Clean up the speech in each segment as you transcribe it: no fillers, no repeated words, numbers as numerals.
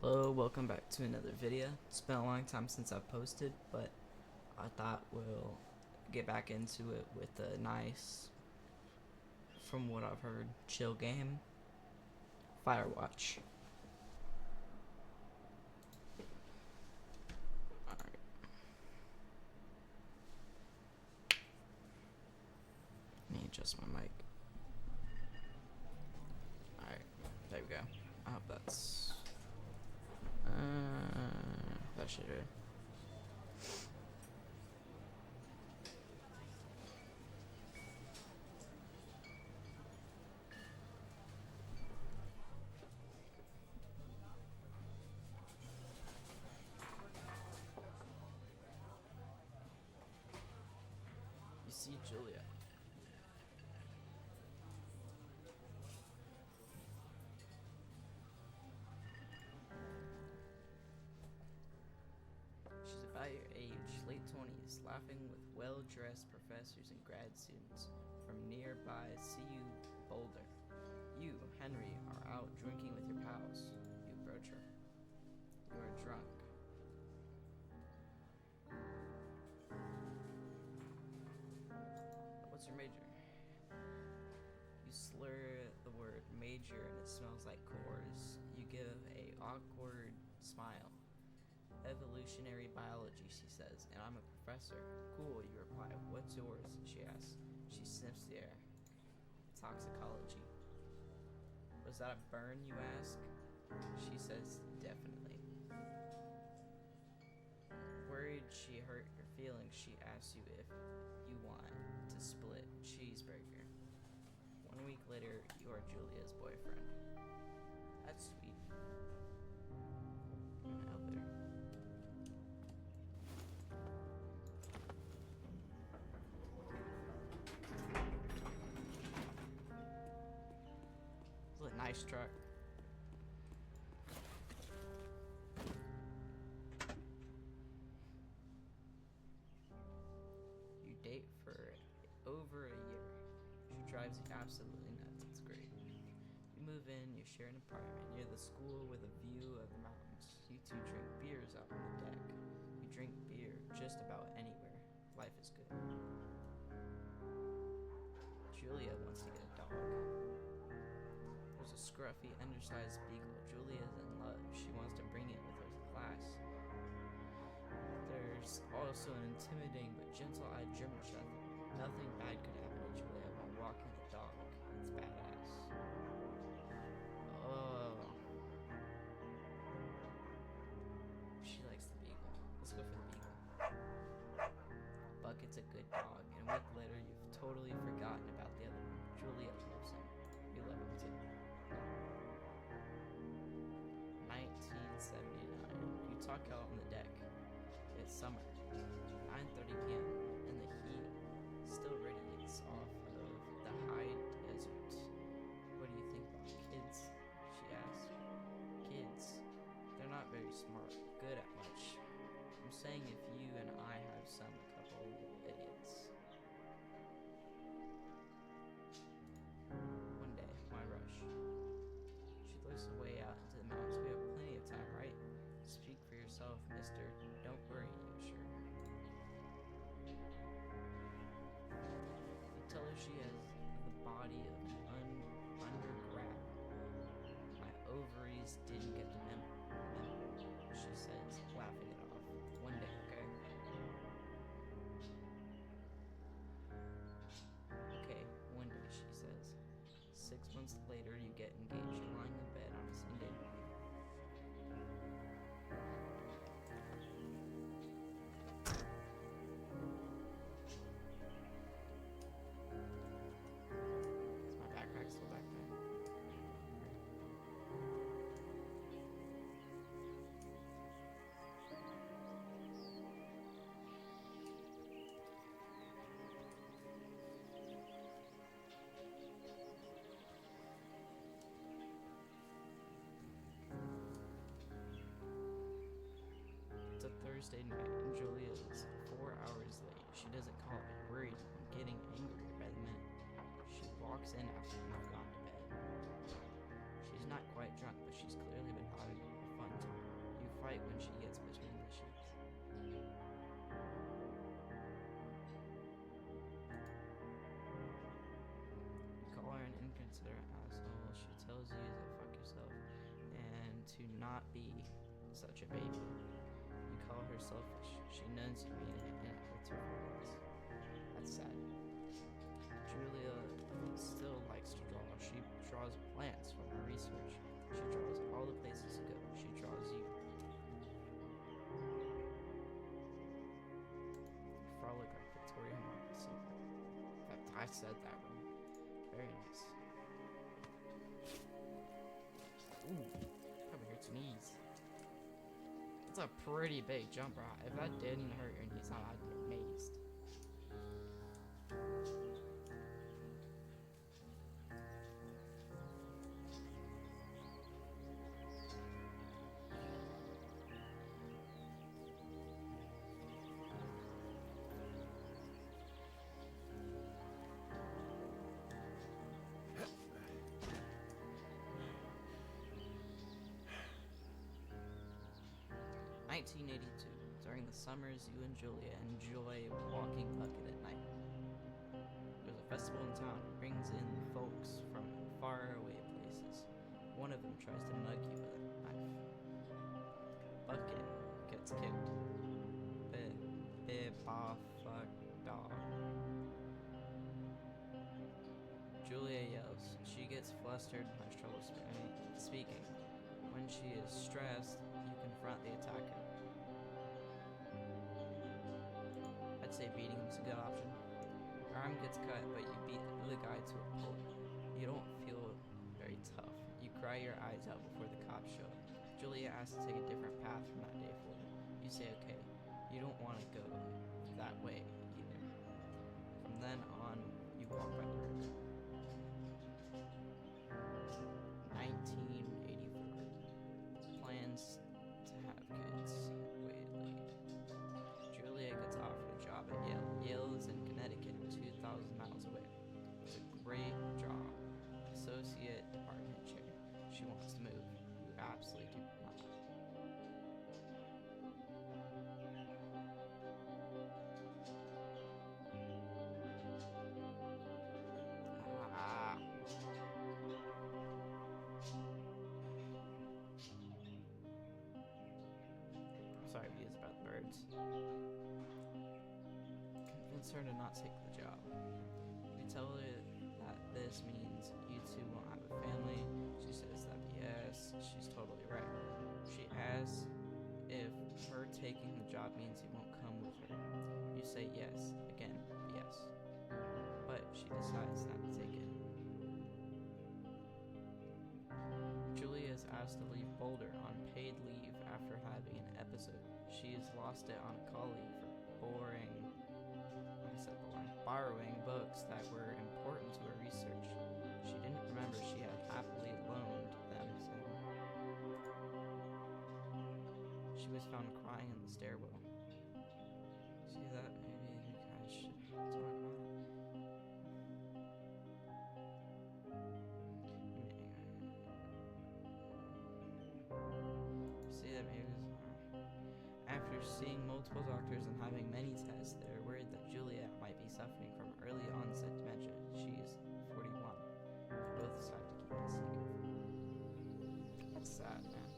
Hello, welcome back to another video. It's been a long time since I've posted, but I thought we'll get back into it with a nice, from what I've heard, chill game, Firewatch. Alright. Let me adjust my mic. Alright, there we go. I hope that's... that should do it. You see Julia. She's about your age, late 20s, laughing with well-dressed professors and grad students from nearby CU Boulder. You, Henry, are out drinking with your pals. You approach her. You are drunk. What's your major? You slur the word major and it smells like cores. You give a awkward smile. Evolutionary biology, she says, and I'm a professor. Cool, you reply. What's yours? She asks. She sniffs the air. Toxicology. Was that a burn, you ask? She says, definitely. Worried she hurt your feelings, she asks you if you want to split cheeseburger. 1 week later, you are Julia's boyfriend. That's sweet. In the elevator. It's a nice truck. You date for over a year. She drives you absolutely nuts. It's great. You move in, you share an apartment near the school with a view of the mountains. You two drink beers out on the deck. You drink beer just about anywhere. Life is good. Julia wants to get a dog. There's a scruffy, undersized beagle. Julia's in love. She wants to bring it with her to class. There's also an intimidating but gentle-eyed German Shepherd. Nothing bad could happen to Julia while walking the dog. It's badass. Oh. She likes the beagle. Let's go for the beagle. Bucket's a good dog, and a week later you've totally forgotten about the other one. Julia loves him. You love him too. 1979. You talk out on the deck. It's summer. 9:30 p.m. and the heat still radiates off of the high desert. What do you think about kids? She asks. Kids. They're not very smart, good at much. I'm saying if you and I have some couple idiots. One day, why rush? She looks away out into the mountains. We have plenty of time, right? Speak for yourself, mister. Don't worry, you sure? You tell her she has the body of an undergrad. My ovaries didn't get the memo, she says, laughing it off. One day, okay? Okay, one day, she says. 6 months later, you get engaged, lying in bed on a Sunday morning. Is my backpack still back there? It's a Thursday night, and Julia is 4 hours late. She doesn't call me, worried and getting angry by the minute. She walks in after you've gone to bed. She's not quite drunk, but she's clearly been having a fun time. like when she gets between the sheets. You call her an inconsiderate asshole. She tells you to fuck yourself and to not be such a baby. You call her selfish. She knows you mean it and it hurts her feelings. That's sad. Julia still likes to draw. She draws plants from her research. She draws all the places to go. She draws you. Frolic like Victoria Marble Silver. I said that wrong. Very nice. Ooh, probably hurts your knees. That's a pretty big jump rock. If that didn't hurt your knees, I'd be amazed. During the summers, you and Julia enjoy walking Bucket at night. There's a festival in town. It brings in folks from faraway places. One of them tries to mug you with a knife. Bucket gets kicked. Fuck dog. Julia yells. She gets flustered and has trouble speaking. When she is stressed, you confront the attacker. I'd say beating him's a good option. Your arm gets cut, but you beat the guy to a pulp. You don't feel very tough. You cry your eyes out before the cops show up. Julia asks to take a different path from that day forward. You say okay. You don't want to go that way either. From then on, you walk by the river. 1984. Plans to have kids. Wait, Julia gets offered a job at Yale. Yale is in Connecticut, 2,000 miles away. It's a great job. Associate department chair. She wants to move. You absolutely do not. Sorry, views about the birds. Convince her to not take the job. You tell her that this means you two won't have a family. She says that yes, she's totally right. She asks if her taking the job means you won't come with her. You say yes, again, yes. But she decides not to take it. Julia is asked to leave Boulder on paid leave after having an episode. She has lost it on a colleague for borrowing books that were important to her research. She didn't remember she had happily loaned them to him. She was found crying in the stairwell. See that? Maybe you guys should talk about it. See that maybe after seeing multiple doctors and having many tests, they're worried that Juliet might be suffering from early onset dementia. She is 41. Both decide to keep it a secret. That's sad, man.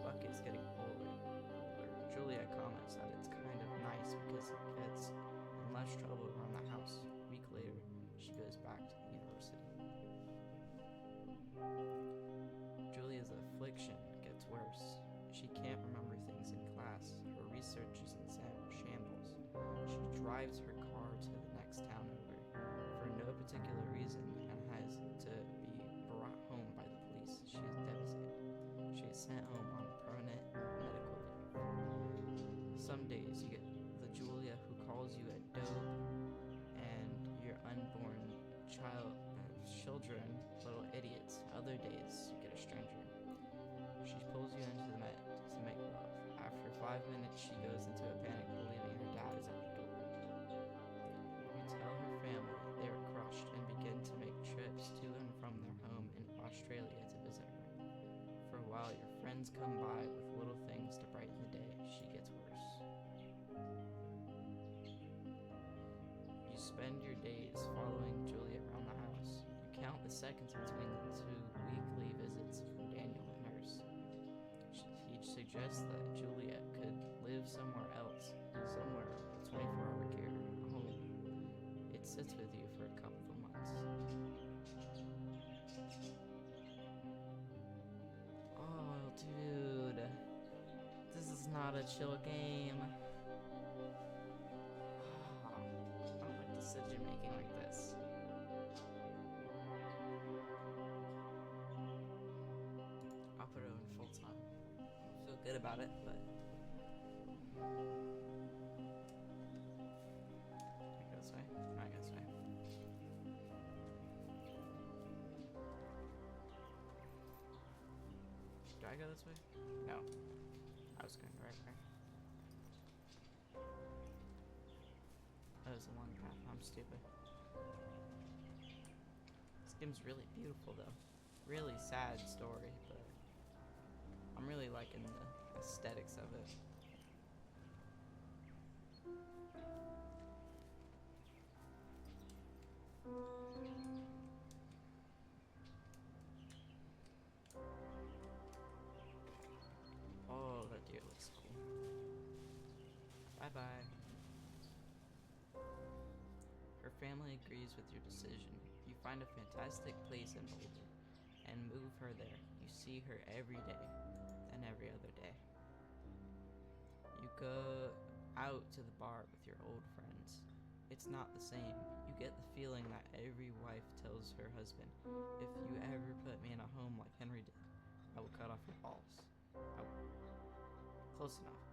Bucket's getting older. Juliet comments that it's kind of nice because it gets in less trouble around the house. A week later, she goes back to the university. Julia's affliction gets worse. She can't remember things in class. Her research is in shambles. She drives her car to the next town over for no particular reason and has to be brought home by the police. She is devastated. She is sent home on permanent medical leave. Some days you get the Julia who calls you a dope and your unborn children little idiots. Other days you get a stranger. She pulls you into the med to make love. After 5 minutes she goes into a panic friends come by with little things to brighten the day, she gets worse. You spend your days following Julia around the house. You count the seconds between the 2 weekly visits from Daniel the nurse. He suggests that Julia could live somewhere else, somewhere with 24-hour care, a home. It sits with you for a couple of months. Oh, dude. This is not a chill game. I don't like decision making like this. I'll put it on full time. I feel good about it, but I go this way. I go this way. Do I go this way? No. I was going the right way. That was the one path. I'm stupid. This game's really beautiful though. Really sad story, but I'm really liking the aesthetics of it. Oh, that deer looks cool. Bye-bye. Her family agrees with your decision. You find a fantastic place in Boulder and move her there. You see her every day, then every other day. You go out to the bar with your old friends. It's not the same. You get the feeling that every wife tells her husband, if you ever put me in a home like Henry did, I will cut off your balls. Close enough.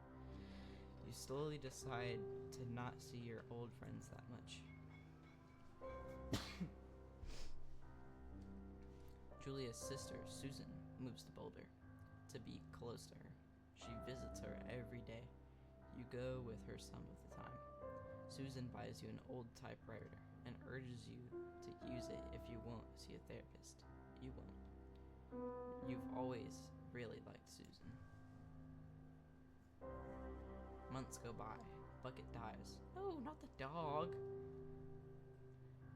You slowly decide to not see your old friends that much. Julia's sister, Susan, moves to Boulder to be close to her. She visits her every day. You go with her some of the time. Susan buys you an old typewriter and urges you to use it if you won't see a therapist. You won't. You've always really liked Susan. Months go by. Bucket dies. No, not the dog.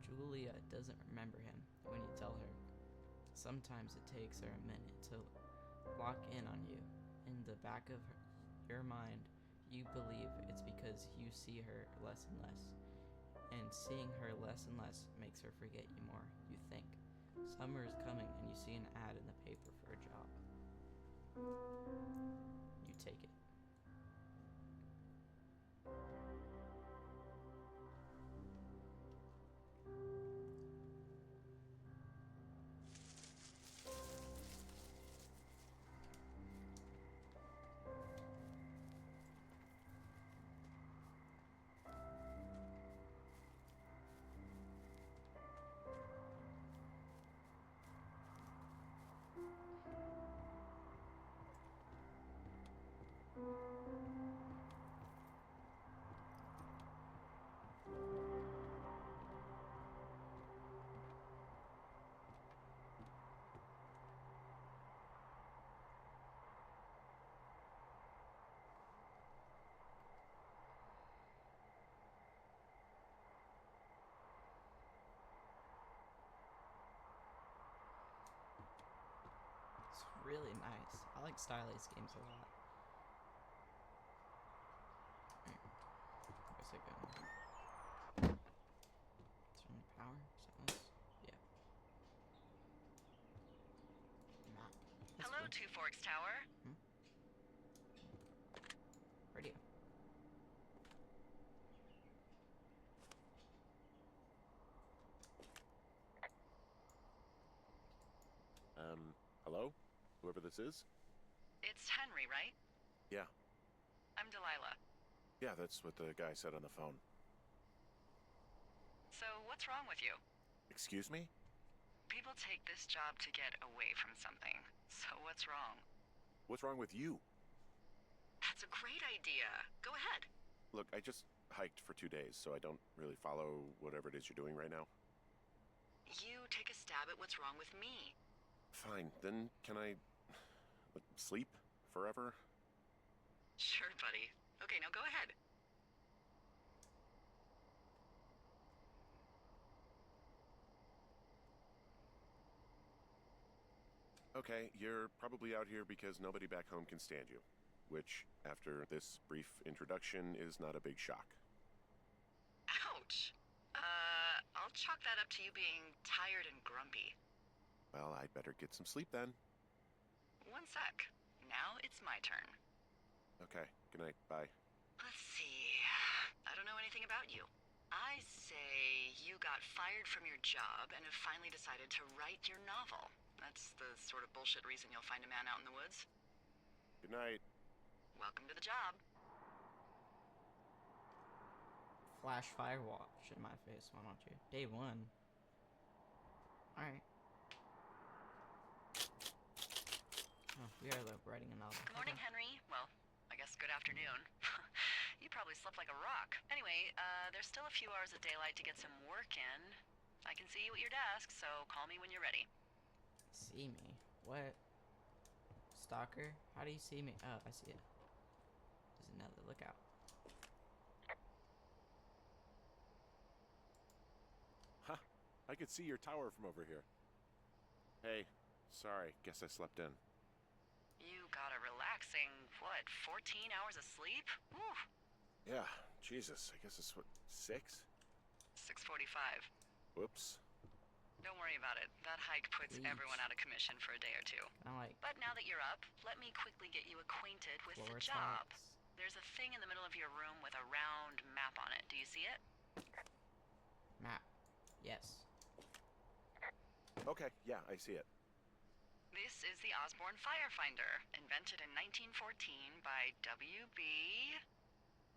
Julia doesn't remember him when you tell her. Sometimes it takes her a minute to lock in on you. In the back of your mind, you believe it's because you see her less and less. And seeing her less and less makes her forget you more. You think. Summer is coming and you see an ad in the paper for a job. You take it. It's really nice. I like stylized games a lot. Where's it going? Turn the power? Is that this? Yeah. Map. That's Hello, cool. Two Forks Tower. Radio. Hello? Whoever this is? It's Henry, right? Yeah. I'm Delilah. Yeah, that's what the guy said on the phone. So, what's wrong with you? Excuse me? People take this job to get away from something. So, what's wrong? What's wrong with you? That's a great idea. Go ahead. Look, I just hiked for 2 days, so I don't really follow whatever it is you're doing right now. You take a stab at what's wrong with me. Fine, then can I... sleep? forever? Sure, buddy. Okay, now go ahead. Okay, you're probably out here because nobody back home can stand you. Which, after this brief introduction, is not a big shock. Ouch. I'll chalk that up to you being tired and grumpy. Well, I'd better get some sleep then. One sec. Now it's my turn. Okay, good night, bye. Let's see. I don't know anything about you. I say you got fired from your job and have finally decided to write your novel. That's the sort of bullshit reason you'll find a man out in the woods. Good night. Welcome to the job. Flash Firewatch in my face, why don't you? Day 1. Alright. Oh, we are writing a novel. Good morning, Henry. Well, I guess good afternoon. You probably slept like a rock. Anyway, there's still a few hours of daylight to get some work in. I can see you at your desk, so call me when you're ready. See me? What? Stalker? How do you see me? Oh, I see it. There's another lookout. Huh, I could see your tower from over here. Hey, sorry, guess I slept in. You got a relaxing, what, 14 hours of sleep? Whew. Yeah, Jesus, I guess it's what, 6? 6:45. Whoops. Don't worry about it. That hike puts Jeez. everyone out of commission for a day or two. Kinda like But now that you're up, let me quickly get you acquainted with floor the job. talks. There's a thing in the middle of your room with a round map on it. Do you see it? Map. Yes. Okay, yeah, I see it. This is the Osborne Firefinder, invented in 1914 by W.B.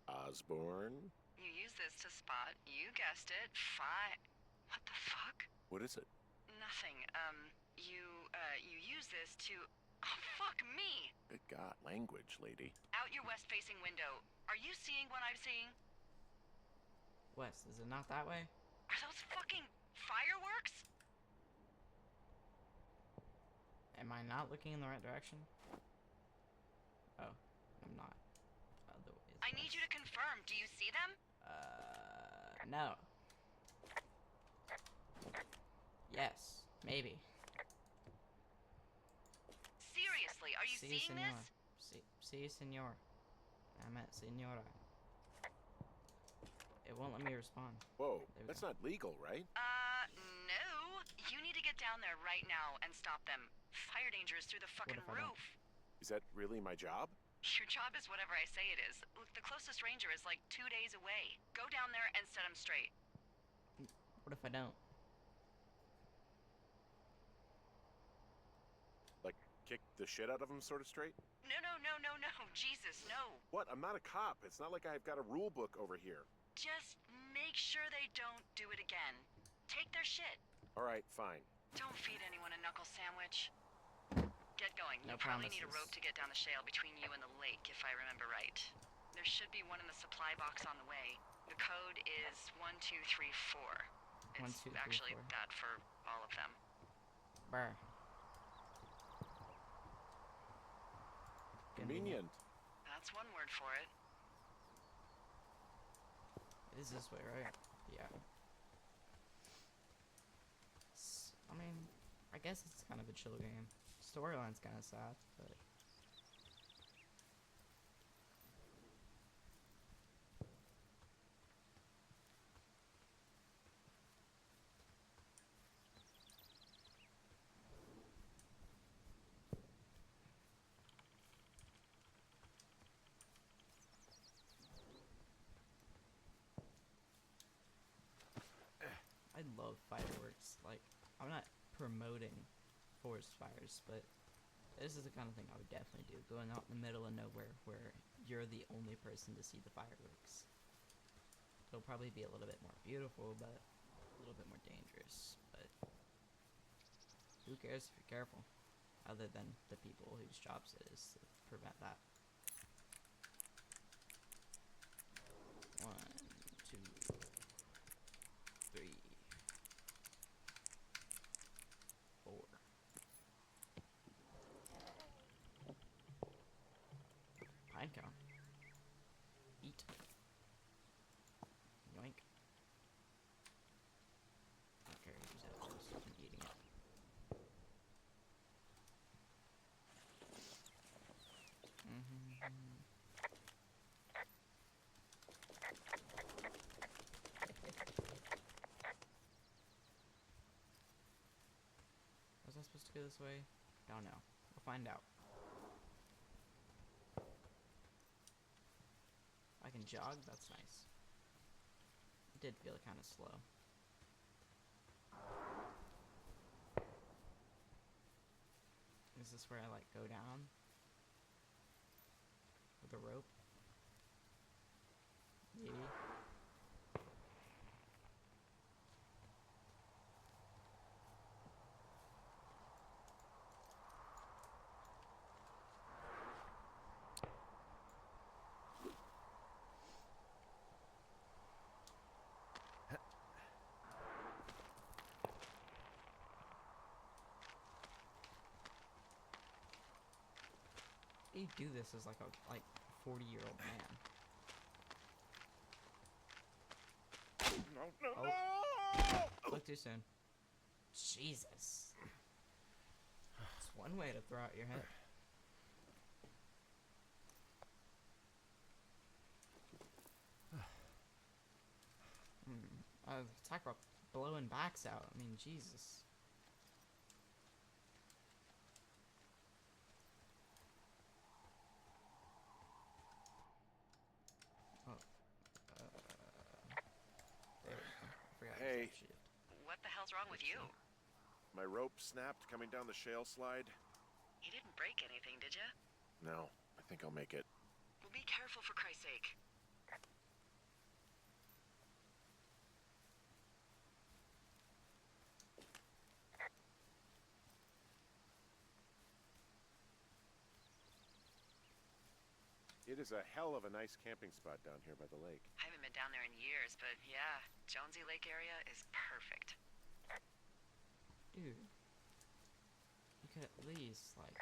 Osborne? You use this to spot, you guessed it, What the fuck? What is it? Nothing. You use this to... Oh, fuck me! Good God, language, lady. Out your west-facing window. Are you seeing what I'm seeing? West, is it not that way? Are those fucking fireworks? Am I not looking in the right direction? Oh, I'm not. The way is I need you to confirm. Do you see them? No. Yes, maybe. Seriously, are you Si, seeing senor. this? Si, senor. I'm at senora. It won't let me respond. Whoa, There we that's go. not legal, right? No. You need to get down there right now and stop them. Fire danger is through the fucking if I don't? roof. Is that really my job? Your job is whatever I say it is. Look, the closest ranger is like 2 days away. Go down there and set him straight. What if I don't? Like, kick the shit out of him sort of straight? No. Jesus, no. What? I'm not a cop. It's not like I've got a rule book over here. Just make sure they don't do it again. Take their shit. All right, fine. Don't feed anyone a knuckle sandwich. Get going. No You probably need a promises. rope to get down the shale between you and the lake, if I remember right. There should be one in the supply box on the way. The code is 1234. It's 1234. actually that for all of them. Brr. Convenient. That's one word for it. It is this way, right? Yeah. I mean, I guess it's kind of a chill game. Storyline's kind of sad, but... I love fireworks. Like, I'm not promoting forest fires, but this is the kind of thing I would definitely do. Going out in the middle of nowhere where you're the only person to see the fireworks. It'll probably be a little bit more beautiful, but a little bit more dangerous. But who cares if you're careful? Other than the people whose jobs it is to prevent that. 1, 2, 3, 4. Pine cone. Eat. Yoink. Okay, use that first. I'm eating it. Was I supposed to go this way? Don't know. We'll find out. I can jog? That's nice. It did feel kind of slow. Is this where I, like, go down? With a rope? Maybe. You do this as like a 40-year-old man. No, Oh. no! Look too soon. Jesus. It's one way to throw out your head. Talk about blowing backs out. I mean, Jesus. There we go. I forgot to Hey. use that shield. What the hell's wrong with you? My rope snapped coming down the shale slide. You didn't break anything, did you? No, I think I'll make it. Well, be careful for Christ's sake. It is a hell of a nice camping spot down here by the lake. I haven't been down there in years, but yeah, Jonesy Lake area is perfect. Dude. You could at least, like...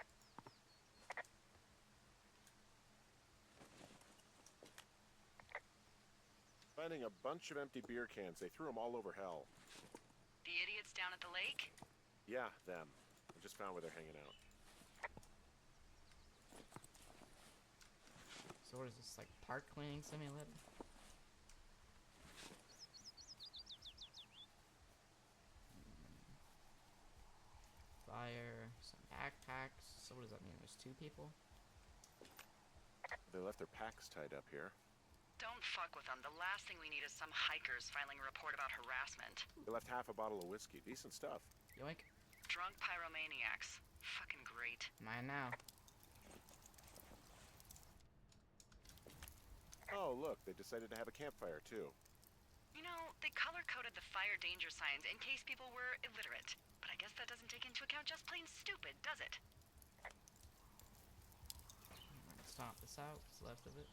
Finding a bunch of empty beer cans. They threw them all over hell. The idiots down at the lake? Yeah, them. I just found where they're hanging out. So what is this, like, park cleaning simulator? Fire, some backpacks. So what does that mean? There's 2 people? They left their packs tied up here. Don't fuck with them. The last thing we need is some hikers filing a report about harassment. They left half a bottle of whiskey. Decent stuff. Yoink. Drunk pyromaniacs. Fucking great. Mine now. Oh, look, they decided to have a campfire, too. You know, they color-coded the fire danger signs in case people were illiterate. But I guess that doesn't take into account just plain stupid, does it? I'm gonna stomp this out. What's left of it?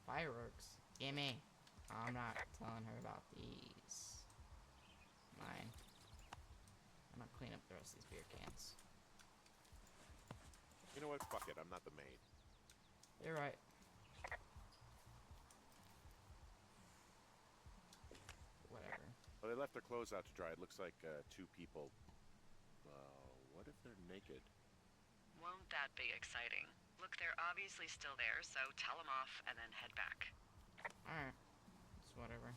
Fireworks. Gimme. I'm not telling her about these. Mine. I'm gonna clean up the rest of these beer cans. You know what? Fuck it. I'm not the maid. You're right. Whatever. Well, they left their clothes out to dry. It looks like 2 people. What if they're naked? Won't that be exciting? Look, they're obviously still there, so tell them off and then head back. Alright. It's whatever.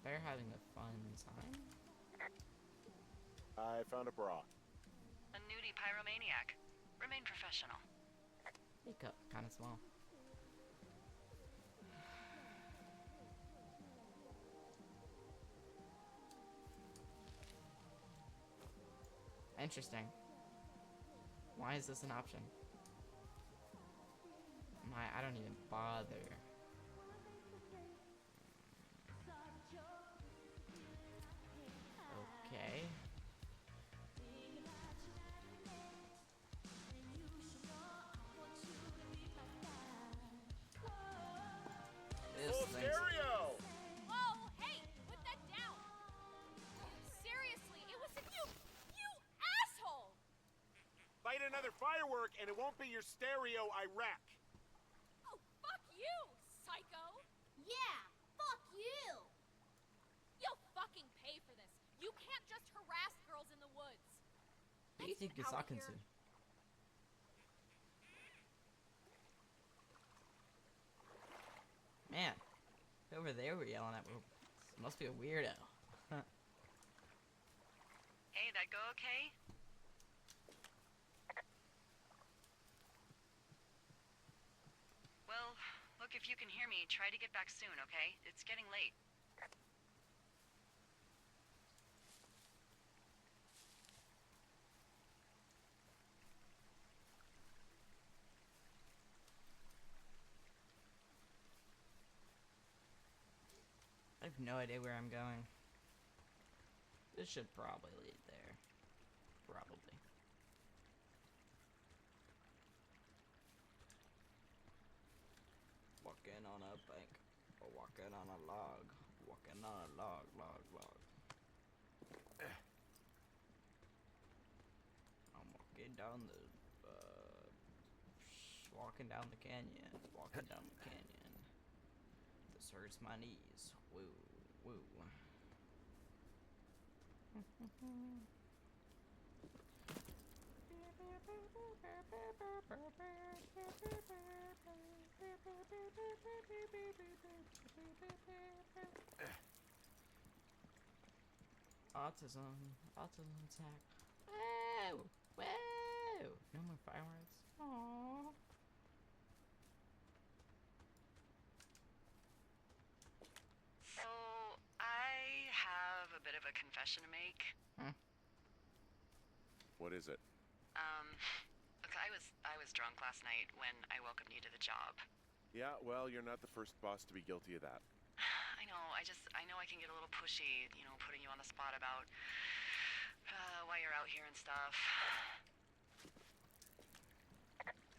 They're having a fun time. I found a bra. A nudie pyromaniac. Remain professional. Makeup, kind of small. Interesting. Why is this an option? I don't even bother. Okay. This thing's... stereo! Whoa, hey, put that down. Seriously, it was you asshole. Light another firework, and it won't be your stereo I wreck. Oh, fuck you, psycho! Yeah, fuck you! You'll fucking pay for this. You can't just harass girls in the woods. Who do you think you're Let's get talking outta to? here. Man, over there we're yelling at. Must be a weirdo. Hey, that go okay? Well, look, if you can hear me, try to get back soon, okay? It's getting late. I have no idea where I'm going. This should probably lead there. Probably. Walking on a bank. Or walking on a log. Walking on a log. I'm walking down the walking down the canyon. Walking down the canyon. This hurts my knees. Woo, woo. Autism attack. Whoa, whoa. No more fireworks. Aww. So, I have a bit of a confession to make. What is it? Look, I was drunk last night when I welcomed you to the job. Yeah, well, you're not the first boss to be guilty of that. I know, I know I can get a little pushy, you know, putting you on the spot about why you're out here and stuff.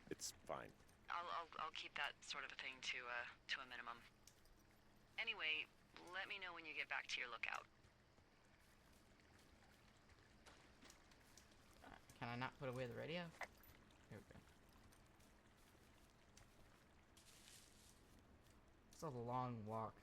It's fine. I'll keep that sort of a thing to a minimum. Anyway, let me know when you get back to your lookout. Can I not put away the radio? Here we go. It's a long walk.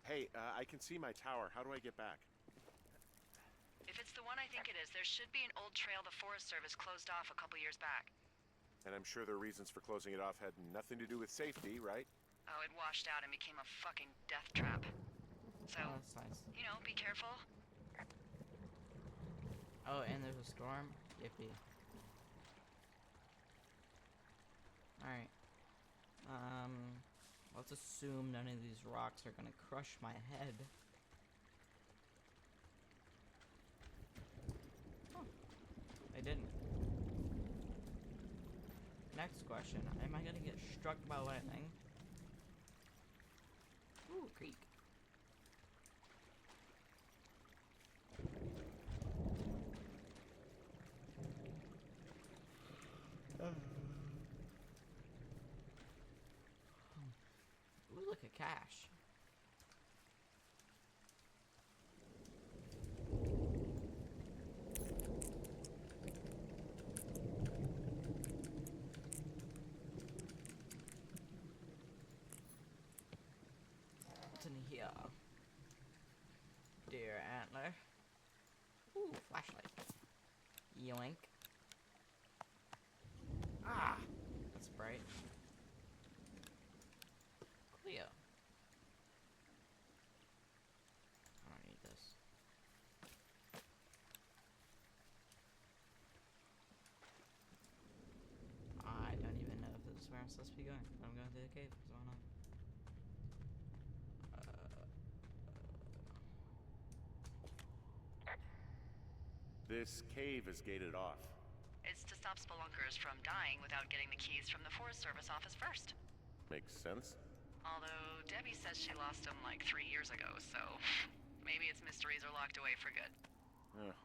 Hey, I can see my tower. How do I get back? If it's the one I think it is, there should be an old trail the Forest Service closed off a couple years back. And I'm sure their reasons for closing it off had nothing to do with safety, right? Oh, it washed out and became a fucking death trap. So, Oh, that's nice. you know, be careful. Oh, and there's a storm? Yippee. Alright. Let's assume none of these rocks are gonna crush my head. Oh, they didn't. Next question. Am I gonna get struck by lightning? Ooh, creek. Ooh, look at cash. What's in here? Deer antler. Ooh, flashlight. Yoink. Ah! That's bright. Cleo. I don't need this. I don't even know if this is where I'm supposed to be going. I'm going through the cave. What's going on? This cave is gated off. It's to stop spelunkers from dying without getting the keys from the Forest Service office first. Makes sense. Although Debbie says she lost them like 3 years ago, so maybe its mysteries are locked away for good.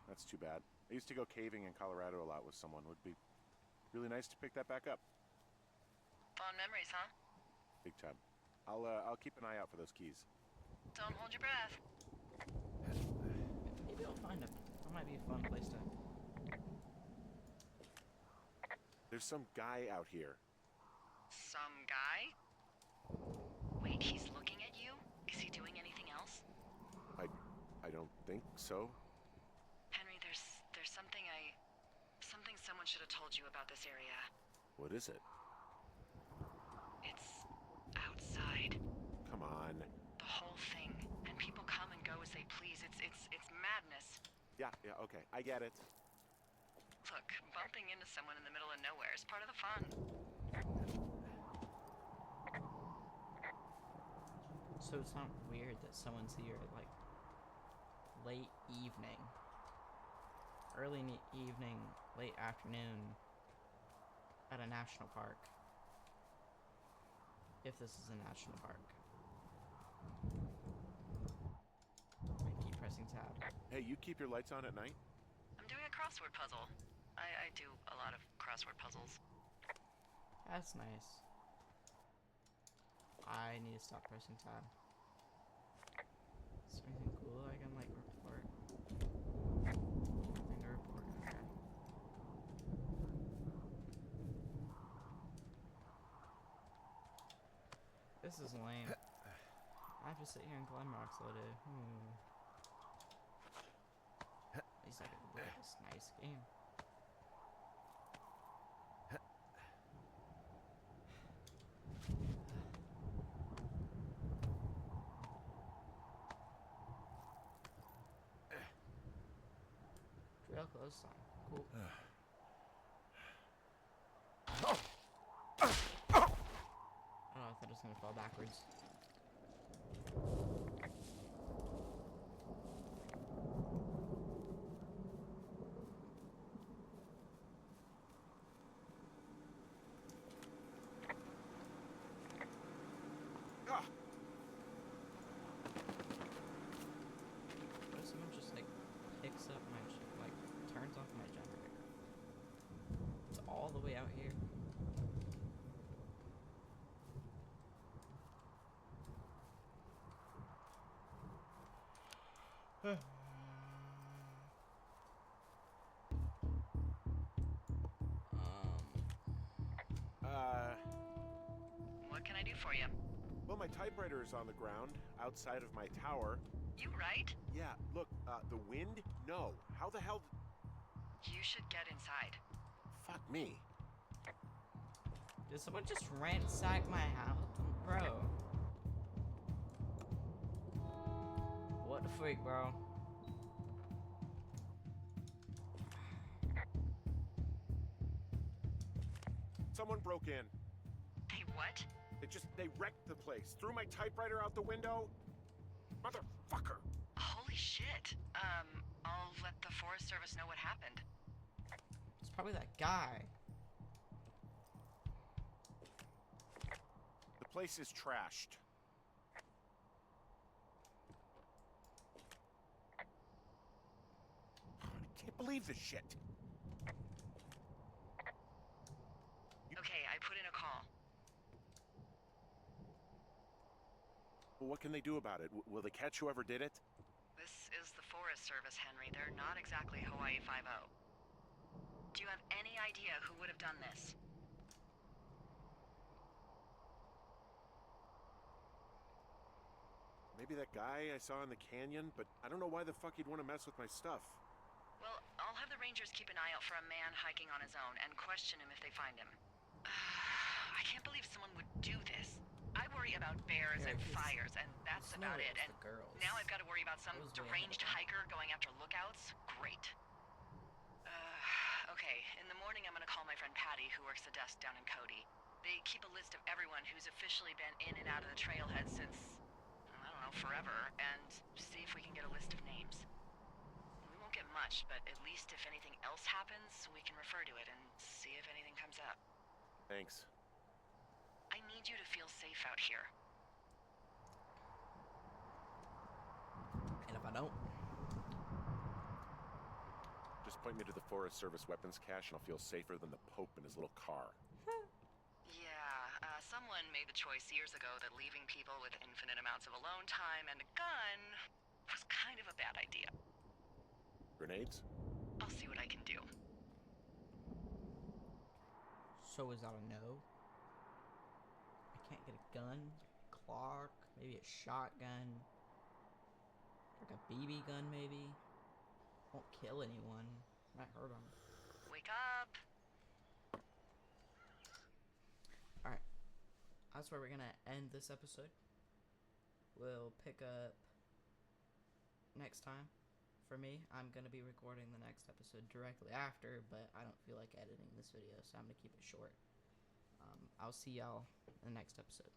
That's too bad. I used to go caving in Colorado a lot with someone. Would be really nice to pick that back up. Fond memories, huh? Big time. I'll keep an eye out for those keys. Don't hold your breath. Maybe I'll find them. That might be a fun place to... There's some guy out here. Some guy? Wait, he's looking at you? Is he doing anything else? I don't think so. Henry, there's something someone should have told you about this area. What is it? It's outside. Come on. The whole thing. And people come and go as they please. It's madness. Yeah, okay. I get it. Look, bumping into someone in the middle of nowhere is part of the fun. So it's not weird that someone's here at, like, late evening, early evening, late afternoon at a national park. If this is a national park. I keep pressing tab. Hey, you keep your lights on at night? I'm doing a crossword puzzle. I do a lot of crossword puzzles. That's nice. I need to stop pressing tab. Is there anything cool I can, like, report? Nothing to report, okay. This is lame. I have to sit here and climb rocks all day. At least I can play this nice game. Trail close sign. Cool. Oh, I thought it was gonna fall backwards. What if someone just, like, picks up my, turns off my generator? It's all the way out here. What can I do for you? Well, my typewriter is on the ground outside of my tower. You right? Yeah, look, the wind? No. How the hell? You should get inside. Fuck me. Did someone just ransack my house? Bro. What the freak, bro? Someone broke in. Hey, what? They wrecked the place. Threw my typewriter out the window. Motherfucker. Holy shit. I'll let the Forest Service know what happened. It's probably that guy. The place is trashed. I can't believe this shit. Okay, I put in a call. Well, what can they do about it? Will they catch whoever did it? This is the Forest Service, Henry. They're not exactly Hawaii Five-0. Do you have any idea who would have done this? Maybe that guy I saw in the canyon, but I don't know why the fuck he'd want to mess with my stuff. Well, I'll have the Rangers keep an eye out for a man hiking on his own and question him if they find him. I can't believe someone would do this. I worry about bears Yeah, and 'cause fires, and that's it's about not it. just And the girls. now I've got to worry about some It was way deranged ahead of hiker going after lookouts? Great. Okay, in the morning I'm gonna call my friend Patty, who works the desk down in Cody. They keep a list of everyone who's officially been in and out of the trailhead since, I don't know, forever, and see if we can get a list of names. We won't get much, but at least if anything else happens, we can refer to it and see if anything comes up. Thanks. I need you to feel safe out here. And if I don't, Just Point me to the Forest Service weapons cache and I'll feel safer than the Pope in his little car. Yeah, someone made the choice years ago that leaving people with infinite amounts of alone time and a gun was kind of a bad idea. Grenades? I'll see what I can do. So is that a no? I can't get a gun, Clark, maybe a shotgun, like a BB gun maybe. Won't kill anyone, might hurt them. Wake up! Alright, that's where we're gonna end this episode. We'll pick up next time. For me, I'm gonna be recording the next episode directly after, but I don't feel like editing this video, so I'm gonna keep it short. I'll see y'all in the next episode.